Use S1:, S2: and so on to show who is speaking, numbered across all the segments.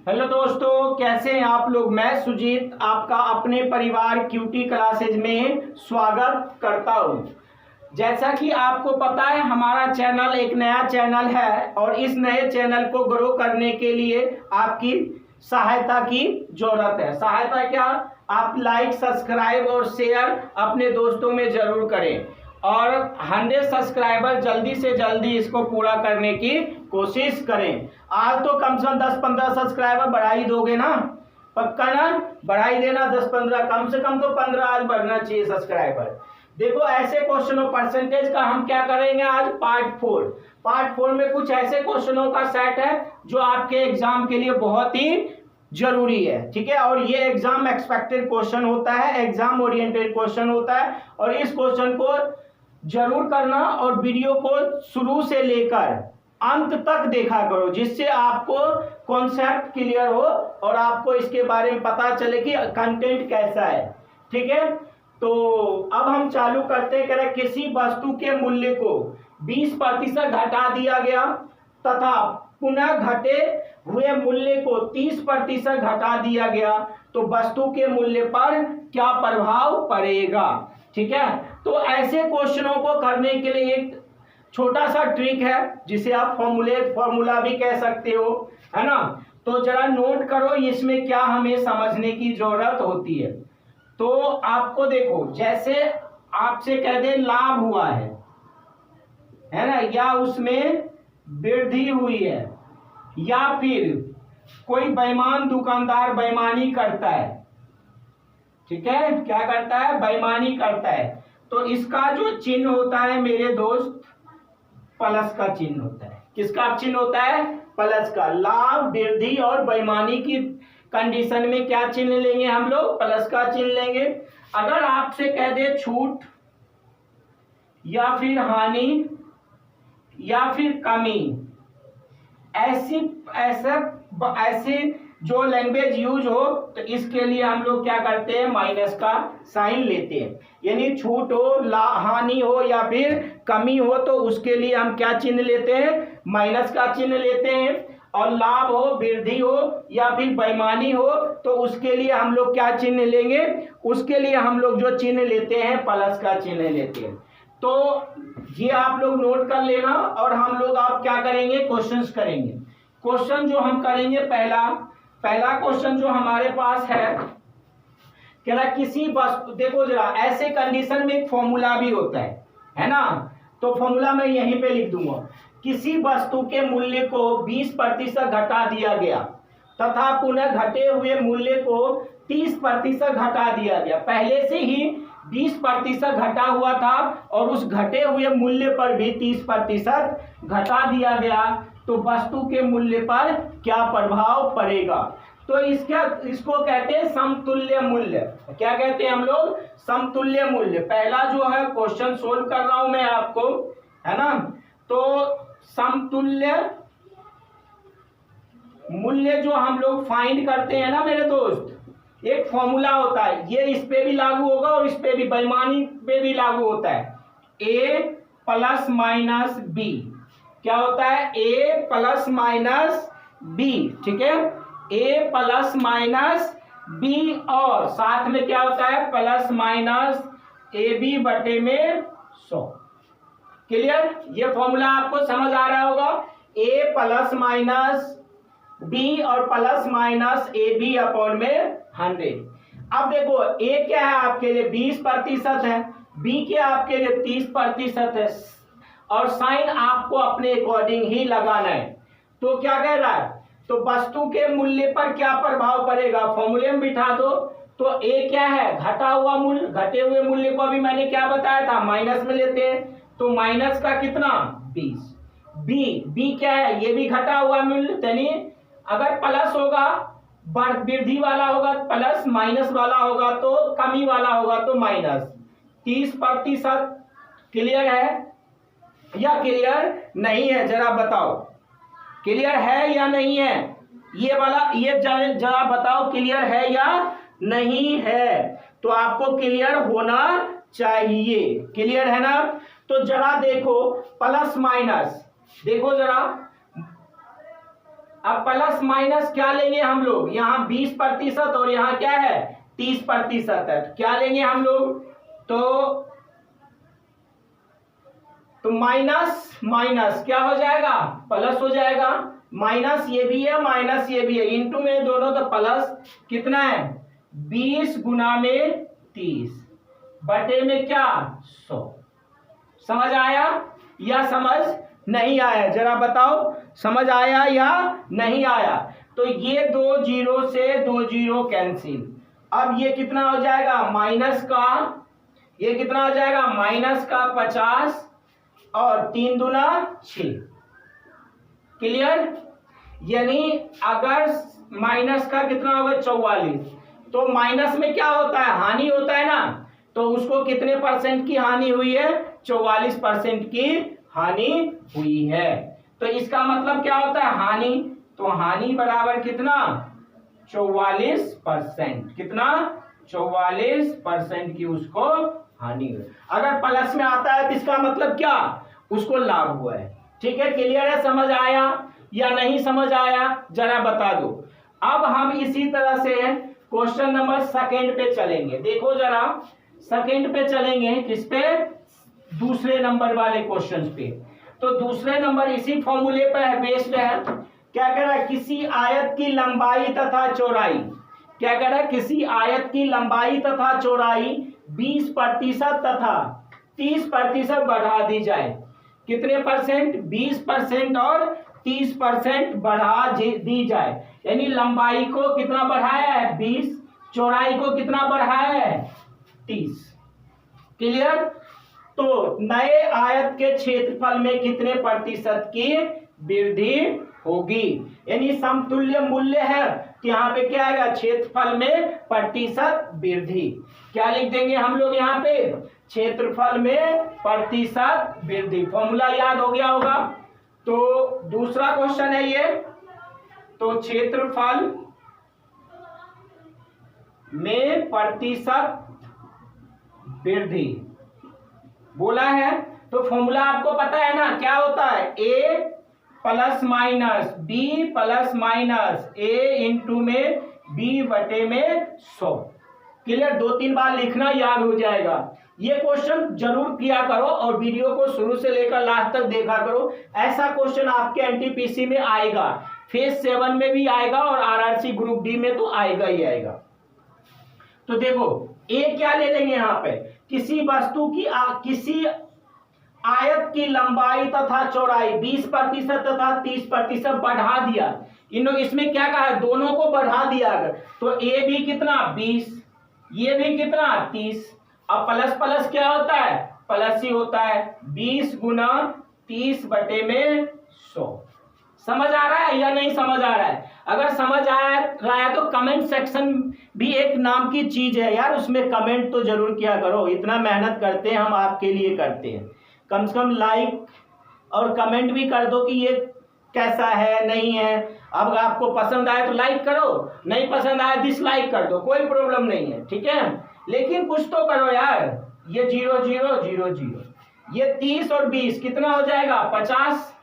S1: Hello दोस्तों, कैसे हैं आप लोग। मैं सुजीत आपका अपने परिवार क्यूटी क्लासेज में स्वागत करता हूं। जैसा कि आपको पता है, हमारा चैनल एक नया चैनल है और इस नए चैनल को ग्रो करने के लिए आपकी सहायता की जरूरत है। सहायता क्या? आप लाइक, सब्सक्राइब और शेयर अपने दोस्तों में जरूर करें और 100 सब्सक्राइबर जल्दी से जल्दी इसको पूरा करने की कोशिश करें। आज तो कम से कम 10-15 सब्सक्राइबर बढ़ा ही दोगे ना? पक्का ना? बढ़ा ही देना 10-15, कम से कम तो 15 आज बढ़ना चाहिए सब्सक्राइबर। देखो, ऐसे क्वेश्चनों परसेंटेज का हम क्या करेंगे आज पार्ट 4 में कुछ ऐसे क्वेश्चनों का सेट है जो आपके एग्जाम के लिए बहुत ही जरूरी है। ठीक है, और ये एग्जाम एक्सपेक्टेड क्वेश्चन होता है, एग्जाम ओरिएंटेड क्वेश्चन होता है और इस क्वेश्चन को जरूर करना और वीडियो को शुरू से लेकर अंत तक देखा करो, जिससे आपको कॉन्सेप्ट क्लियर हो और आपको इसके बारे में पता चले कि कंटेंट कैसा है। ठीक है, तो अब हम चालू करते हैं। कह रहे किसी वस्तु के मूल्य को 20% घटा दिया गया तथा पुनः घटे हुए मूल्य को 30% घटा दिया गया तो वस्तु के मूल्य पर क्या प्रभाव पड़ेगा। ठीक है, तो ऐसे क्वेश्चनों को करने के लिए एक छोटा सा ट्रिक है जिसे आप फॉर्मूला भी कह सकते हो, है ना। तो जरा नोट करो इसमें क्या हमें समझने की जरूरत होती है। तो आपको देखो, जैसे आपसे कह दे लाभ हुआ है ना, या उसमें वृद्धि हुई है, या फिर कोई बेईमान दुकानदार बेईमानी करता है। ठीक है, क्या करता है? बेईमानी करता है। तो इसका जो चिन्ह होता है मेरे दोस्त, प्लस का चिन्ह होता है। किसका चिन्ह होता है? प्लस का। लाभ, वृद्धि और बेईमानी की कंडीशन में क्या चिन्ह लेंगे हम लोग? प्लस का चिन्ह लेंगे। अगर आपसे कह दे छूट या फिर हानि या फिर कमी, ऐसे जो लैंग्वेज यूज हो तो इसके लिए हम लोग क्या करते हैं? माइनस का साइन लेते हैं। यानी छूट हो, हानि हो या फिर कमी हो तो उसके लिए हम क्या चिन्ह लेते हैं? माइनस का चिन्ह लेते हैं। और लाभ हो, वृद्धि हो या फिर बेईमानी हो तो उसके लिए हम लोग क्या चिन्ह लेंगे? उसके लिए हम लोग जो चिन्ह लेते हैं प्लस का चिन्ह लेते हैं। तो ये आप लोग नोट कर लेना और हम लोग आप क्या करेंगे? क्वेश्चंस करेंगे। क्वेश्चन जो हम करेंगे, पहला क्वेश्चन जो हमारे पास है, कह रहा किसी वस्तु, देखो जरा, ऐसे कंडीशन में एक फॉर्मूला भी होता है ना। तो फॉर्मूला मैं यहीं पे लिख दूंगा। किसी वस्तु के मूल्य को 20% घटा दिया गया तथा पुनः घटे हुए मूल्य को 30% घटा दिया गया। पहले से ही 20% घटा हुआ था और उस घटे हुए मूल्य पर भी 30% घटा दिया गया तो वस्तु के मूल्य पर क्या प्रभाव पड़ेगा। तो इसको कहते हैं समतुल्य मूल्य। क्या कहते हैं हम लोग? समतुल्य मूल्य। पहला जो है क्वेश्चन सोल्व कर रहा हूं मैं आपको, है ना। तो समतुल्य मूल्य जो हम लोग फाइंड करते हैं ना मेरे दोस्त, एक फॉर्मूला होता है। ये इस पे भी लागू होगा और इस पे भी, बेईमानी पे भी लागू होता है। a plus minus B. क्या होता है? a plus minus B. ठीक है, a प्लस माइनस बी और साथ में क्या होता है? प्लस माइनस ab बटे में 100। क्लियर? ये फॉर्मूला आपको समझ आ रहा होगा। a प्लस माइनस बी और प्लस माइनस ab अपॉन में 100। अब देखो, a क्या है आपके लिए? 20% है, b क्या आपके लिए? 30% है और साइन आपको अपने अकॉर्डिंग ही लगाना है। तो क्या कह रहा है? तो वस्तु के मूल्य पर क्या प्रभाव पड़ेगा? फॉर्मूले में बिठा दो। तो a क्या है? घटा हुआ मूल्य। घटे हुए मूल्य को अभी मैंने क्या बताया था? माइनस में लेते हैं। तो माइनस का कितना? 20। b क्या है? ये भी घटा हुआ मूल्य। यानी अगर प्लस होगा, वृद्धि वाला होगा प्लस, माइनस वाला होगा तो कमी वाला होगा तो माइनस। 30%। क्लियर है या क्लियर नहीं है? जरा बताओ, क्लियर है या नहीं है? ये वाला, ये जरा बताओ, क्लियर है या नहीं है? तो आपको क्लियर होना चाहिए। क्लियर है ना? तो जरा देखो, प्लस माइनस देखो जरा, अब प्लस माइनस क्या लेंगे हम लोग, यहाँ 20% और यहाँ क्या है 30% है, क्या लेंगे हम लोग, तो माइनस माइनस क्या हो जाएगा, प्लस हो जाएगा, माइनस ये भी है माइनस ये भी है, इंटू में दोनों तो प्लस कितना है 20 गुना में 30 बटे में क्या 100। समझ आया या समझ नहीं आया, जरा बताओ समझ आया या नहीं आया। तो ये 2 जीरो से 2 जीरो कैंसिल, अब ये कितना हो जाएगा माइनस का, ये कितना हो जाएगा माइनस का 50 और 3 दूना 6। क्लियर, यानी अगर माइनस का कितना होगा 44, तो माइनस में क्या होता है हानि होता है ना, तो उसको कितने परसेंट की हानि हुई है 44% की हानि हुई है। तो इसका मतलब क्या होता है हानि, तो हानि बराबर कितना 44%, कितना 44% की उसको हानि हुई। अगर प्लस में आता है तो इसका मतलब क्या उसको लाभ हुआ है। ठीक है, क्लियर है, समझ आया या नहीं समझ आया जरा बता दो। अब हम इसी तरह से क्वेश्चन नंबर सेकंड पे चलेंगे, देखो जरा सेकंड पे चलेंगे, किस पे दूसरे नंबर वाले क्वेश्चन पे। तो दूसरे नंबर इसी फॉर्मूले पर बेस्ड है, क्या कह रहा है किसी आयत की लंबाई तथा चौड़ाई, क्या कह रहा है किसी आयत की लंबाई तथा चौड़ाई 20% तथा 30% बढ़ा दी जाए। कितने परसेंट 20% और 30% बढ़ा दी जाए, यानी लंबाई को कितना बढ़ाया है 20, चौड़ाई को कितना बढ़ाया है 30। क्लियर, तो नए आयत के क्षेत्रफल में कितने प्रतिशत की वृद्धि होगी, यानी समतुल्य मूल्य है तो यहाँ पे क्या आएगा क्षेत्रफल में प्रतिशत वृद्धि, क्या लिख देंगे हम लोग यहाँ पे क्षेत्रफल में प्रतिशत वृद्धि। फॉर्मूला याद हो गया होगा। तो दूसरा क्वेश्चन है ये, तो क्षेत्रफल में प्रतिशत वृद्धि बोला है, तो फॉर्मूला आपको पता है ना क्या होता है a plus minus B plus minus a into में b बटे में 100। क्लियर, 2-3 बार लिखना याद हो जाएगा। ये क्वेश्चन जरूर किया करो और वीडियो को शुरू से लेकर लास्ट तक देखा करो, ऐसा क्वेश्चन आपके एनटीपीसी में आएगा, फेज 7 में भी आएगा और आरआरसी ग्रुप डी में तो आएगा ही आएगा। तो देखो ए क्या ले लेंगे यहाँ पे, किसी वस्तु की किसी आयत की लंबाई तथा चौड़ाई 20% तथा 30% बढ़ा दिया, इसमें क्या कहा है दोनों को बढ़ा दिया अगर, तो ए भी कितना 20, ये भी कितना 30, अब प्लस प्लस क्या होता है प्लस ही होता है, 20 गुना 30 बटे में 100। समझ आ रहा है या नहीं समझ आ रहा है? अगर समझ आ रहा है तो कमेंट सेक्शन भी एक नाम की चीज है यार, उसमें कमेंट तो जरूर किया करो, इतना मेहनत करते हैं हम आपके लिए करते हैं, कम से कम लाइक और कमेंट भी कर दो कि ये कैसा है नहीं है। अब आपको पसंद आए तो लाइक करो, नहीं पसंद आए डिसलाइक कर दो, कोई प्रॉब्लम नहीं है, ठीक है, लेकिन कुछ तो करो यार। ये 0 0 0 0, ये 30 और 20 कितना हो जाएगा 50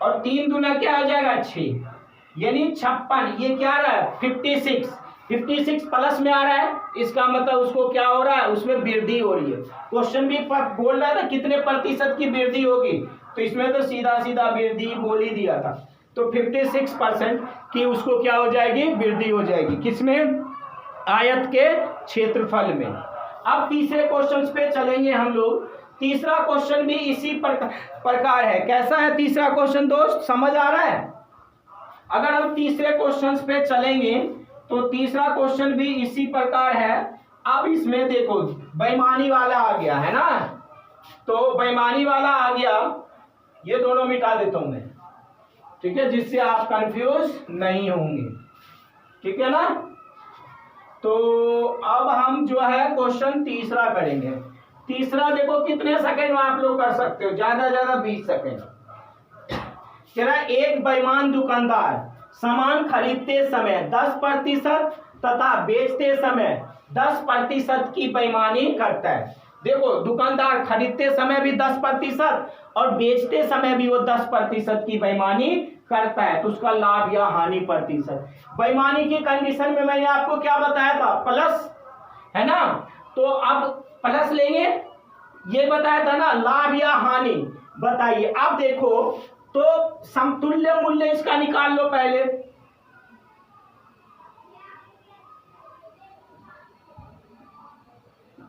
S1: और 3 दूना क्या हो जाएगा 6, यानी 56, ये क्या आ रहा है 56 प्लस में आ रहा है, इसका मतलब उसको क्या हो रहा है उसमें वृद्धि हो रही है। क्वेश्चन भी बोल रहा था कितने प्रतिशत की वृद्धि होगी, तो इसमें तो सीधा सीधा वृद्धि बोल ही दिया था, तो 56% की उसको क्या हो जाएगी वृद्धि हो जाएगी, किसमें आयत के क्षेत्रफल में। अब तीसरे क्वेश्चन पे चलेंगे हम लोग। तीसरा क्वेश्चन भी इसी प्रकार है। कैसा है तीसरा क्वेश्चन दोस्त, समझ आ रहा है? अगर हम तीसरे क्वेश्चन पे चलेंगे तो तीसरा क्वेश्चन भी इसी प्रकार है। अब इसमें देखो बेईमानी वाला आ गया है ना, तो बेईमानी वाला आ गया, ये दोनों मिटा देता हूं मैं, ठीक है, जिससे आप कंफ्यूज नहीं होंगे, ठीक है ना। तो अब हम जो है क्वेश्चन तीसरा करेंगे। तीसरा देखो कितने सेकंड में आप लोग कर सकते हो, ज्यादा ज्यादा 20 सेकंड। कह रहा है एक बेईमान दुकानदार सामान खरीदते समय 10% तथा बेचते समय 10% की बेईमानी करता है। देखो दुकानदार खरीदते समय भी 10% और बेचते समय भी वो 10% की बेईमानी करता है तो उसका लाभ या हानि प्रतिशत। बेईमानी की कंडीशन में मैंने आपको क्या बताया था, प्लस, है ना। तो अब प्लस लेंगे, ये बताया था ना, लाभ या हानि। बताइए, अब देखो तो समतुल्य मूल्य इसका निकाल लो पहले।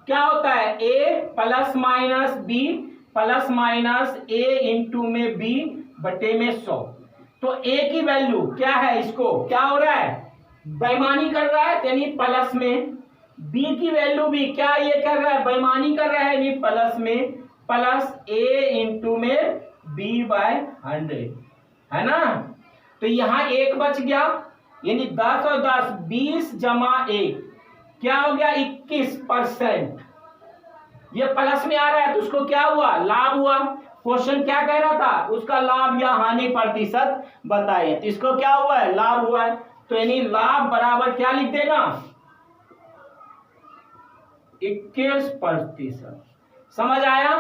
S1: क्या होता है, A plus minus B plus minus A into में बी बटे में 100। तो ए की वैल्यू क्या है, इसको क्या हो रहा है, बेईमानी कर रहा है यानी प्लस में। बी की वैल्यू भी क्या ये कर रहा है, बेईमानी कर रहा है यानी प्लस में, प्लस ए इंटू में बी बाय 100, है ना। तो यहां एक बच गया यानी 10 और 10 20 जमा 1 क्या हो गया 21%। ये प्लस में आ रहा है तो उसको क्या हुआ, लाभ हुआ। क्वेश्चन क्या कह रहा था, उसका लाभ या हानि प्रतिशत बताइए, तो इसको क्या हुआ है, लाभ हुआ है। तो यानी लाभ बराबर क्या लिख देना, 21%। समझ आया।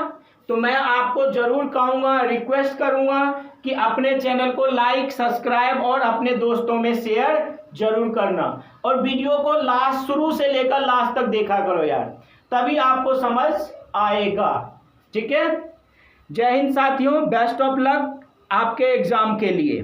S1: तो मैं आपको जरूर कहूंगा, रिक्वेस्ट करूंगा कि अपने चैनल को लाइक सब्सक्राइब और अपने दोस्तों में शेयर जरूर करना, और वीडियो को लास्ट शुरू से लेकर लास्ट तक देखा करो यार, तभी आपको समझ आएगा। ठीक है, जय हिंद साथियों, बेस्ट ऑफ लक आपके एग्जाम के लिए।